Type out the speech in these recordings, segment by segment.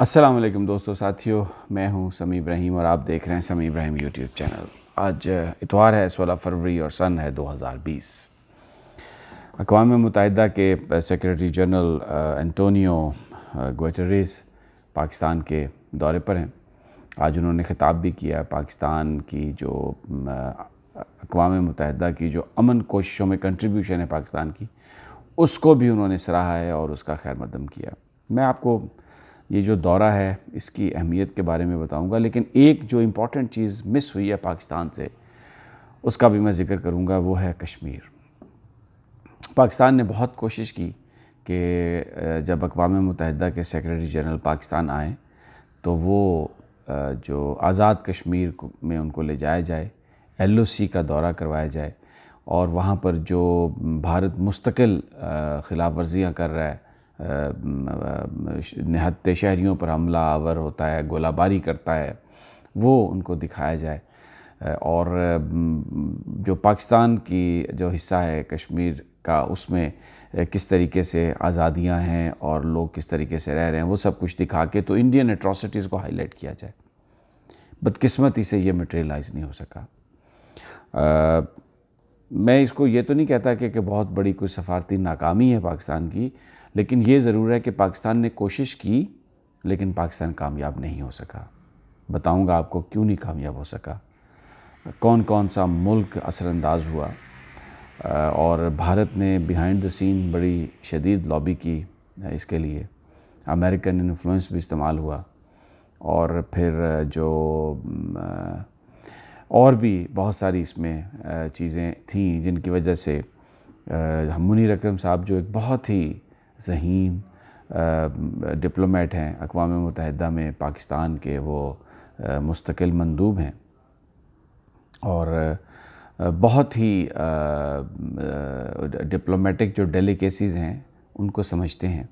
السلام علیکم دوستو ساتھیو، میں ہوں سمیع ابراہیم اور آپ دیکھ رہے ہیں سمیع ابراہیم یوٹیوب چینل۔ آج اتوار ہے 16 فروری اور سن ہے 2020۔ اقوام متحدہ کے secretary general Antonio Guterres Pakistan کے دورے پر ہیں۔ آج انہوں نے خطاب بھی کیا۔ پاکستان کی جو اقوام متحدہ کی جو امن کوششوں میں کنٹریبیوشن ہے پاکستان کی، اس کو بھی انہوں نے سراہا ہے اور اس کا خیر مقدم کیا۔ میں آپ کو یہ جو دورہ ہے اس کی اہمیت کے بارے میں بتاؤں گا، لیکن ایک جو امپورٹنٹ چیز مس ہوئی ہے پاکستان سے، اس کا بھی میں ذکر کروں گا، وہ ہے کشمیر۔ پاکستان نے بہت کوشش کی کہ جب اقوام متحدہ کے سیکریٹری جنرل پاکستان آئیں تو وہ جو آزاد کشمیر میں ان کو لے جایا جائے، LOC کا دورہ کروایا جائے، اور وہاں پر جو بھارت مستقل خلاف ورزیاں کر رہا ہے، نہتے شہریوں پر حملہ آور ہوتا ہے، گولہ باری کرتا ہے، وہ ان کو دکھایا جائے، اور جو پاکستان کی جو حصہ ہے کشمیر کا، اس میں کس طریقے سے آزادیاں ہیں اور لوگ کس طریقے سے رہ رہے ہیں، وہ سب کچھ دکھا کے تو انڈین ایٹراسٹیز کو ہائی لائٹ کیا جائے۔ بدقسمتی سے یہ مٹیریلائز نہیں ہو سکا۔ میں اس کو یہ تو نہیں کہتا کہ بہت بڑی کوئی سفارتی ناکامی ہے پاکستان کی، لیکن یہ ضرور ہے کہ پاکستان نے کوشش کی لیکن پاکستان کامیاب نہیں ہو سکا۔ بتاؤں گا آپ کو کیوں نہیں کامیاب ہو سکا، کون کون سا ملک اثر انداز ہوا، اور بھارت نے بیہائنڈ دا سین بڑی شدید لابی کی اس کے لیے، امریکن انفلوئنس بھی استعمال ہوا، اور پھر جو اور بھی بہت ساری اس میں چیزیں تھیں جن کی وجہ سے منیر اکرم صاحب جو ایک بہت ہی ذہین ڈپلومیٹ ہیں اقوام متحدہ میں پاکستان کے، وہ مستقل مندوب ہیں اور بہت ہی ڈپلومیٹک جو ڈیلیکیسیز ہیں ان کو سمجھتے ہیں،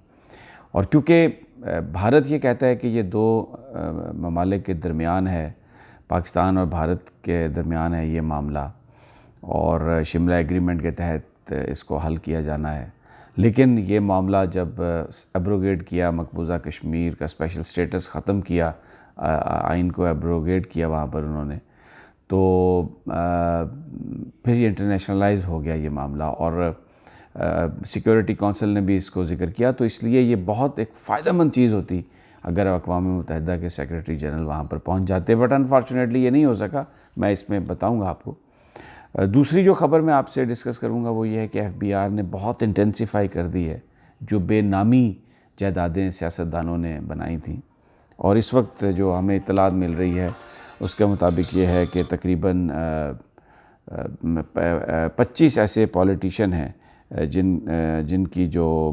اور کیونکہ بھارت یہ کہتا ہے کہ یہ دو ممالک کے درمیان ہے، پاکستان اور بھارت کے درمیان ہے یہ معاملہ، اور شملہ ایگریمنٹ کے تحت اس کو حل کیا جانا ہے، لیکن یہ معاملہ جب ایبروگیٹ کیا، مقبوضہ کشمیر کا اسپیشل سٹیٹس ختم کیا، آئین کو ایبروگیٹ کیا وہاں پر انہوں نے، تو پھر یہ انٹرنیشنلائز ہو گیا یہ معاملہ، اور سیکیورٹی کونسل نے بھی اس کو ذکر کیا، تو اس لیے یہ بہت ایک فائدہ مند چیز ہوتی اگر اقوام متحدہ کے سیکریٹری جنرل وہاں پر پہنچ جاتے، بٹ انفارچونیٹلی یہ نہیں ہو سکا۔ میں اس میں بتاؤں گا آپ کو۔ دوسری جو خبر میں آپ سے ڈسکس کروں گا وہ یہ ہے کہ FBR نے بہت انٹینسیفائی کر دی ہے جو بے نامی جائیدادیں سیاستدانوں نے بنائی تھیں، اور اس وقت جو ہمیں اطلاعات مل رہی ہے اس کے مطابق یہ ہے کہ تقریباً 25 ایسے پولیٹیشین ہیں جن کی جو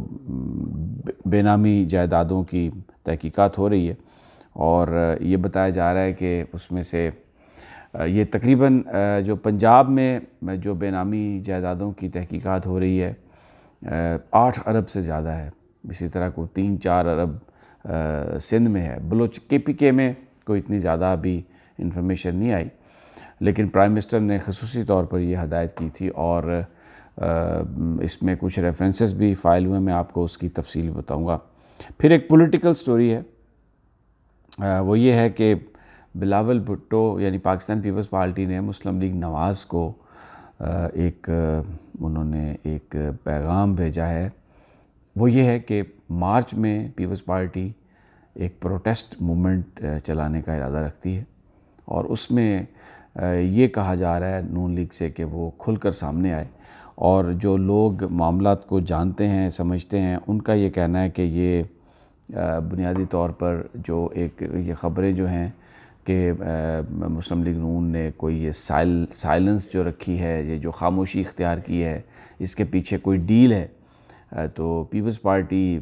بے نامی جائیدادوں کی تحقیقات ہو رہی ہے، اور یہ بتایا جا رہا ہے کہ اس میں سے یہ تقریباً جو پنجاب میں جو بے نامی جائیدادوں کی تحقیقات ہو رہی ہے 8 ارب سے زیادہ ہے، اسی طرح کو 3-4 ارب سندھ میں ہے، بلوچ KPK میں کوئی اتنی زیادہ ابھی انفارمیشن نہیں آئی، لیکن پرائم منسٹر نے خصوصی طور پر یہ ہدایت کی تھی، اور اس میں کچھ ریفرنسز بھی فائل ہوئے، میں آپ کو اس کی تفصیل بتاؤں گا۔ پھر ایک پولیٹیکل سٹوری ہے، وہ یہ ہے کہ بلاول بھٹو یعنی پاکستان پیپلز پارٹی نے مسلم لیگ نواز کو انہوں نے ایک پیغام بھیجا ہے، وہ یہ ہے کہ مارچ میں پیپلز پارٹی ایک پروٹیسٹ موومنٹ چلانے کا ارادہ رکھتی ہے، اور اس میں یہ کہا جا رہا ہے نون لیگ سے کہ وہ کھل کر سامنے آئے، اور جو لوگ معاملات کو جانتے ہیں سمجھتے ہیں ان کا یہ کہنا ہے کہ یہ بنیادی طور پر جو یہ خبریں جو ہیں کہ مسلم لیگ نون نے کوئی یہ سائلنس جو رکھی ہے، یہ جو خاموشی اختیار کی ہے، اس کے پیچھے کوئی ڈیل ہے، تو پیپلز پارٹی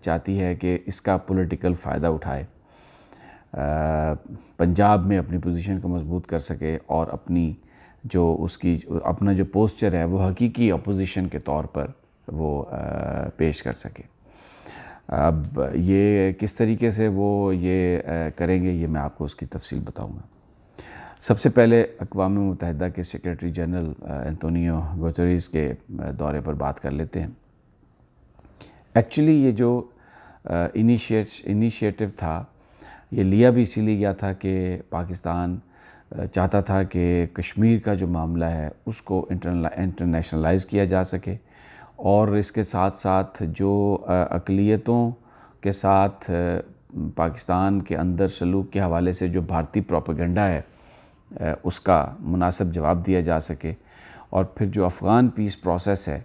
چاہتی ہے کہ اس کا پولیٹیکل فائدہ اٹھائے، پنجاب میں اپنی پوزیشن کو مضبوط کر سکے، اور اپنا جو پوسچر ہے وہ حقیقی اپوزیشن کے طور پر وہ پیش کر سکے۔ اب یہ کس طریقے سے وہ یہ کریں گے، یہ میں آپ کو اس کی تفصیل بتاؤں گا۔ سب سے پہلے اقوام متحدہ کے سیکریٹری جنرل انٹونیو گوٹریس کے دورے پر بات کر لیتے ہیں۔ ایکچولی یہ جو انیشیٹو تھا، یہ لیا بھی اسی لیے گیا تھا کہ پاکستان چاہتا تھا کہ کشمیر کا جو معاملہ ہے اس کو انٹرنیشنلائز کیا جا سکے، اور اس کے ساتھ ساتھ جو اقلیتوں کے ساتھ پاکستان کے اندر سلوک کے حوالے سے جو بھارتی پروپیگنڈا ہے اس کا مناسب جواب دیا جا سکے، اور پھر جو افغان پیس پروسیس ہے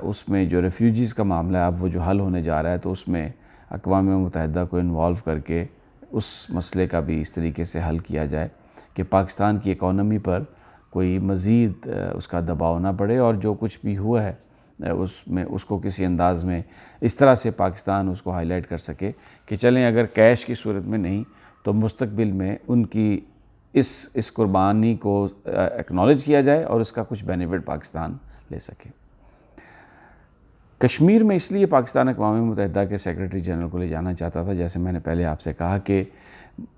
اس میں جو ریفیوجیز کا معاملہ ہے اب وہ جو حل ہونے جا رہا ہے، تو اس میں اقوام متحدہ کو انوالو کر کے اس مسئلے کا بھی اس طریقے سے حل کیا جائے کہ پاکستان کی اکانومی پر کوئی مزید اس کا دباؤ نہ پڑے، اور جو کچھ بھی ہوا ہے اس کو کسی انداز میں اس طرح سے پاکستان اس کو ہائی لائٹ کر سکے کہ چلیں اگر کیش کی صورت میں نہیں تو مستقبل میں ان کی اس قربانی کو ایکنالج کیا جائے اور اس کا کچھ بینیفٹ پاکستان لے سکے۔ کشمیر میں اس لیے پاکستان اقوام متحدہ کے سیکریٹری جنرل کو لے جانا چاہتا تھا، جیسے میں نے پہلے آپ سے کہا، کہ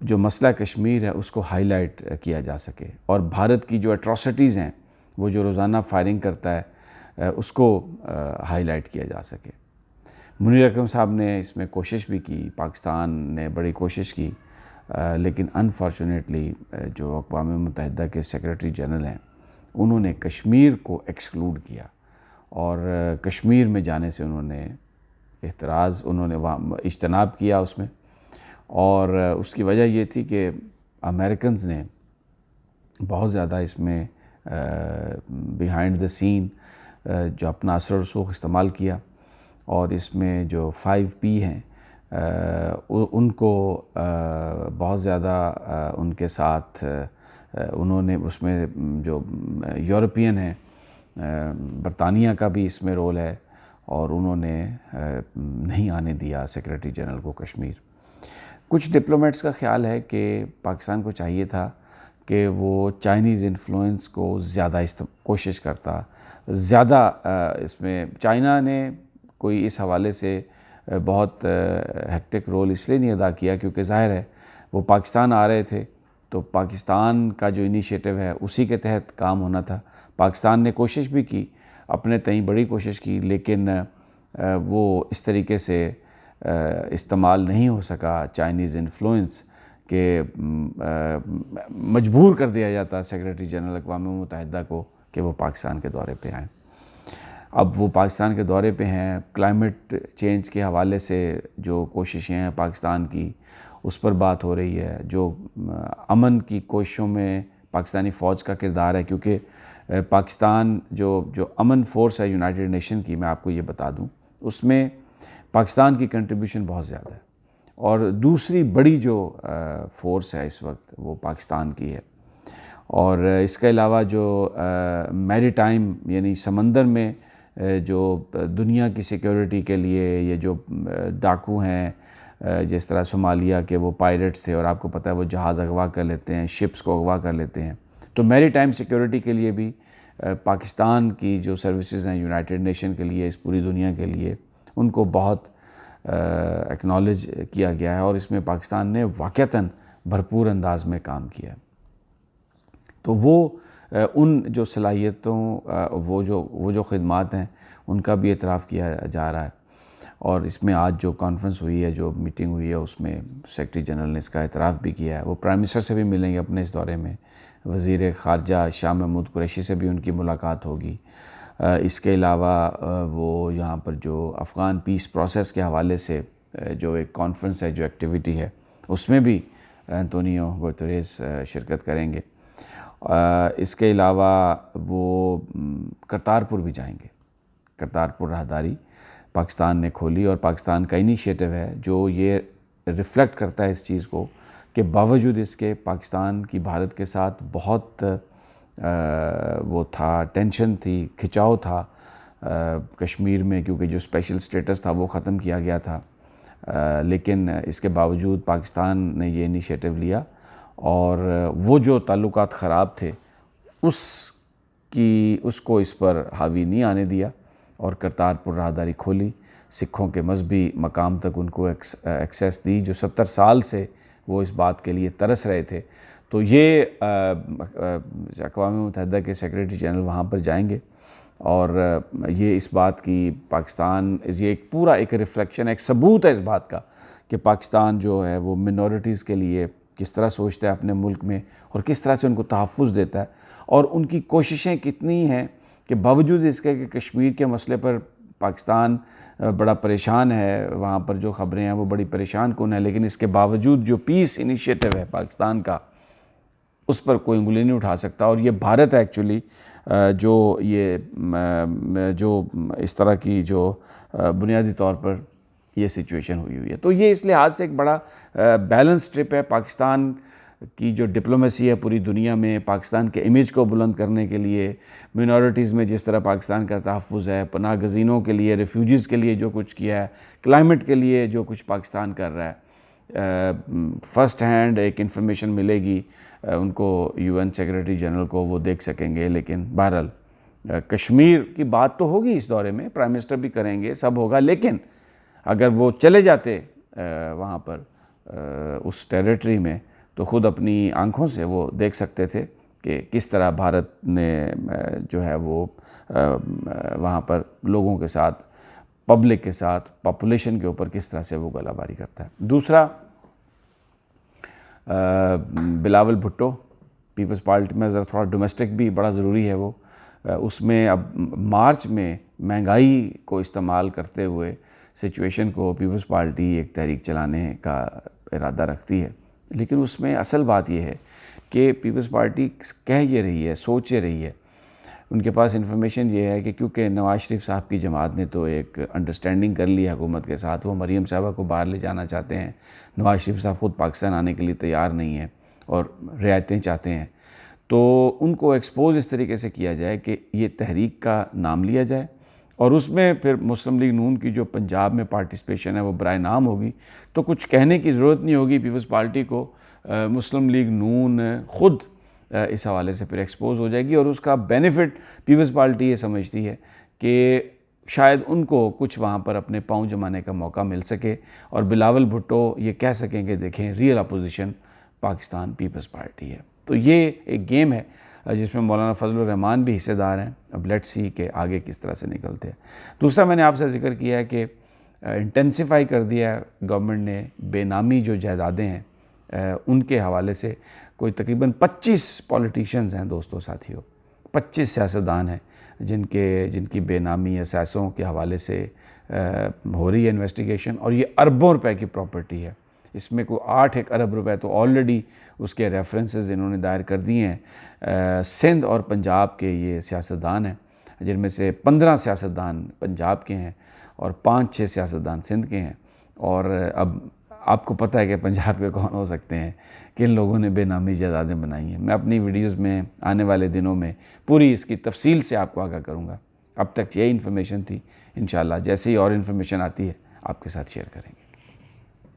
جو مسئلہ کشمیر ہے اس کو ہائی لائٹ کیا جا سکے، اور بھارت کی جو اٹراسٹیز ہیں وہ جو روزانہ فائرنگ کرتا ہے اس کو ہائی لائٹ کیا جا سکے۔ منیر اکرم صاحب نے اس میں کوشش بھی کی، پاکستان نے بڑی کوشش کی، لیکن انفارچونیٹلی جو اقوام متحدہ کے سیکریٹری جنرل ہیں انہوں نے کشمیر کو ایکسکلوڈ کیا، اور کشمیر میں جانے سے انہوں نے وہاں اجتناب کیا اس میں، اور اس کی وجہ یہ تھی کہ امریکنز نے بہت زیادہ اس میں بیہائنڈ دا سین جو اپنا اثر و رسوخ استعمال کیا، اور اس میں جو 5P ہیں ان کو بہت زیادہ ان کے ساتھ انہوں نے اس میں جو یورپین ہیں، برطانیہ کا بھی اس میں رول ہے، اور انہوں نے نہیں آنے دیا سیکریٹری جنرل کو کشمیر۔ کچھ ڈپلومیٹس کا خیال ہے کہ پاکستان کو چاہیے تھا کہ وہ چائنیز انفلوئنس کو زیادہ کوشش کرتا، زیادہ اس میں چائنا نے کوئی اس حوالے سے بہت ہیکٹک رول اس لیے نہیں ادا کیا کیونکہ ظاہر ہے وہ پاکستان آ رہے تھے، تو پاکستان کا جو انیشیٹو ہے اسی کے تحت کام ہونا تھا۔ پاکستان نے کوشش بھی کی، اپنے تئیں بڑی کوشش کی، لیکن وہ اس طریقے سے استعمال نہیں ہو سکا چائنیز انفلوئنس کہ مجبور کر دیا جاتا سیکریٹری جنرل اقوام متحدہ کو کہ وہ پاکستان کے دورے پہ آئیں۔ اب وہ پاکستان کے دورے پہ ہیں، کلائمیٹ چینج کے حوالے سے جو کوششیں ہیں پاکستان کی اس پر بات ہو رہی ہے، جو امن کی کوششوں میں پاکستانی فوج کا کردار ہے، کیونکہ پاکستان جو امن فورس ہے یونائٹڈ نیشن کی، میں آپ کو یہ بتا دوں، اس میں پاکستان کی کنٹریبیوشن بہت زیادہ ہے، اور دوسری بڑی جو فورس ہے اس وقت وہ پاکستان کی ہے۔ اور اس کے علاوہ جو میری ٹائم یعنی سمندر میں جو دنیا کی سیکیورٹی کے لیے یہ جو ڈاکو ہیں، جس طرح صومالیہ کے وہ پائرٹس تھے، اور آپ کو پتہ ہے وہ جہاز اغوا کر لیتے ہیں، شپس کو اغوا کر لیتے ہیں، تو میری ٹائم سیکیورٹی کے لیے بھی پاکستان کی جو سروسز ہیں یونائٹڈ نیشن کے لیے، اس پوری دنیا کے لیے، ان کو بہت ایکنالج کیا گیا ہے، اور اس میں پاکستان نے واقعتاً بھرپور انداز میں کام کیا ہے۔ تو وہ ان جو صلاحیتوں وہ جو خدمات ہیں ان کا بھی اعتراف کیا جا رہا ہے، اور اس میں آج جو کانفرنس ہوئی ہے، جو میٹنگ ہوئی ہے، اس میں سیکریٹری جنرل نے اس کا اعتراف بھی کیا ہے۔ وہ پرائم منسٹر سے بھی ملیں گے اپنے اس دورے میں، وزیر خارجہ شاہ محمود قریشی سے بھی ان کی ملاقات ہوگی۔ اس کے علاوہ وہ یہاں پر جو افغان پیس پروسیس کے حوالے سے جو ایک کانفرنس ہے، جو ایکٹیویٹی ہے، اس میں بھی انطونیو گوتریز شرکت کریں گے۔ اس کے علاوہ وہ کرتارپور بھی جائیں گے۔ کرتارپور راہداری پاکستان نے کھولی، اور پاکستان کا انیشیٹو ہے جو یہ ریفلیکٹ کرتا ہے اس چیز کو کہ باوجود اس کے پاکستان کی بھارت کے ساتھ بہت وہ تھا، ٹینشن تھی، کھچاؤ تھا کشمیر میں، کیونکہ جو اسپیشل اسٹیٹس تھا وہ ختم کیا گیا تھا، لیکن اس کے باوجود پاکستان نے یہ انیشیٹو لیا، اور وہ جو تعلقات خراب تھے اس کو اس پر حاوی نہیں آنے دیا، اور کرتارپور راہداری کھولی، سکھوں کے مذہبی مقام تک ان کو ایکسیس دی، جو 70 سال سے وہ اس بات کے لیے ترس رہے تھے۔ تو یہ اقوام متحدہ کے سیکریٹری جنرل وہاں پر جائیں گے، اور یہ اس بات کی پاکستان، یہ ایک پورا ایک ریفلیکشن، ایک ثبوت ہے اس بات کا کہ پاکستان جو ہے وہ منورٹیز کے لیے کس طرح سوچتا ہے اپنے ملک میں، اور کس طرح سے ان کو تحفظ دیتا ہے، اور ان کی کوششیں کتنی ہیں کہ باوجود اس کے کہ کشمیر کے مسئلے پر پاکستان بڑا پریشان ہے، وہاں پر جو خبریں ہیں وہ بڑی پریشان کن ہیں، لیکن اس کے باوجود جو پیس انیشیٹو ہے پاکستان کا، اس پر کوئی انگلی نہیں اٹھا سکتا۔ اور یہ بھارت ہے ایکچولی جو جو اس طرح کی جو بنیادی طور پر یہ سچویشن ہوئی ہے۔ تو یہ اس لحاظ سے ایک بڑا بیلنس ٹرپ ہے پاکستان کی جو ڈپلومیسی ہے پوری دنیا میں، پاکستان کے امیج کو بلند کرنے کے لیے، منورٹیز میں جس طرح پاکستان کا تحفظ ہے، پناہ گزینوں کے لیے، ریفیوجیز کے لیے جو کچھ کیا ہے، کلائمیٹ کے لیے جو کچھ پاکستان کر رہا ہے، فرسٹ ہینڈ ایک انفارمیشن ملے گی ان کو، UN سیکریٹری جنرل کو، وہ دیکھ سکیں گے۔ لیکن بہرحال کشمیر کی بات تو ہوگی اس دورے میں، پرائم منسٹر بھی کریں گے، سب ہوگا، لیکن اگر وہ چلے جاتے وہاں پر اس ٹیریٹری میں تو خود اپنی آنکھوں سے وہ دیکھ سکتے تھے کہ کس طرح بھارت نے جو ہے وہ وہاں پر لوگوں کے ساتھ، پبلک کے ساتھ، پاپولیشن کے اوپر کس طرح سے وہ گلہ باری کرتا ہے۔ دوسرا، بلاول بھٹو پیپلز پارٹی میں ذرا تھوڑا ڈومیسٹک بھی بڑا ضروری ہے وہ، اس میں اب مارچ میں مہنگائی کو استعمال کرتے ہوئے سچویشن کو پیپلز پارٹی ایک تحریک چلانے کا ارادہ رکھتی ہے، لیکن اس میں اصل بات یہ ہے کہ پیپلز پارٹی کہہ یہ رہی ہے، سوچ یہ رہی ہے، ان کے پاس انفارمیشن یہ ہے کہ کیونکہ نواز شریف صاحب کی جماعت نے تو ایک انڈرسٹینڈنگ کر لی ہے حکومت کے ساتھ، وہ مریم صاحبہ کو باہر لے جانا چاہتے ہیں، نواز شریف صاحب خود پاکستان آنے کے لیے تیار نہیں ہیں اور رعایتیں چاہتے ہیں، تو ان کو ایکسپوز اس طریقے سے کیا جائے کہ یہ تحریک کا نام لیا جائے، اور اس میں پھر مسلم لیگ نون کی جو پنجاب میں پارٹیسپیشن ہے وہ برائے نام ہوگی، تو کچھ کہنے کی ضرورت نہیں ہوگی پیپلز پارٹی کو، مسلم لیگ نون خود اس حوالے سے پھر ایکسپوز ہو جائے گی، اور اس کا بینیفٹ پیپلز پارٹی یہ سمجھتی ہے کہ شاید ان کو کچھ وہاں پر اپنے پاؤں جمانے کا موقع مل سکے، اور بلاول بھٹو یہ کہہ سکیں کہ دیکھیں ریئل اپوزیشن پاکستان پیپلز پارٹی ہے۔ تو یہ ایک گیم ہے جس میں مولانا فضل الرحمان بھی حصے دار ہیں، اب لیٹس سی کہ آگے کس طرح سے نکلتے ہیں۔ دوسرا، میں نے آپ سے ذکر کیا ہے کہ انٹینسیفائی کر دیا ہے گورنمنٹ نے بے نامی جو جائیدادیں ہیں ان کے حوالے سے، کوئی تقریباً 25 پولیٹیشنز ہیں دوستو ساتھیوں، 25 سیاستدان ہیں جن کی بے نامی یا سیاسوں کے حوالے سے ہو رہی ہے انویسٹیگیشن، اور یہ اربوں روپے کی پراپرٹی ہے، اس میں کوئی 8 ارب روپے تو آلریڈی اس کے ریفرنسز انہوں نے دائر کر دیے ہیں۔ سندھ اور پنجاب کے یہ سیاستدان ہیں، جن میں سے 15 سیاستدان پنجاب کے ہیں اور 5-6 سیاستدان سندھ کے ہیں، اور اب آپ کو پتہ ہے کہ پنجاب کے کون ہو سکتے ہیں، کن لوگوں نے بے نامی جائیدادیں بنائی ہیں۔ میں اپنی ویڈیوز میں آنے والے دنوں میں پوری اس کی تفصیل سے آپ کو آگاہ کروں گا۔ اب تک یہی انفارمیشن تھی، انشاءاللہ جیسے ہی اور انفارمیشن آتی ہے آپ کے ساتھ شیئر کریں گے۔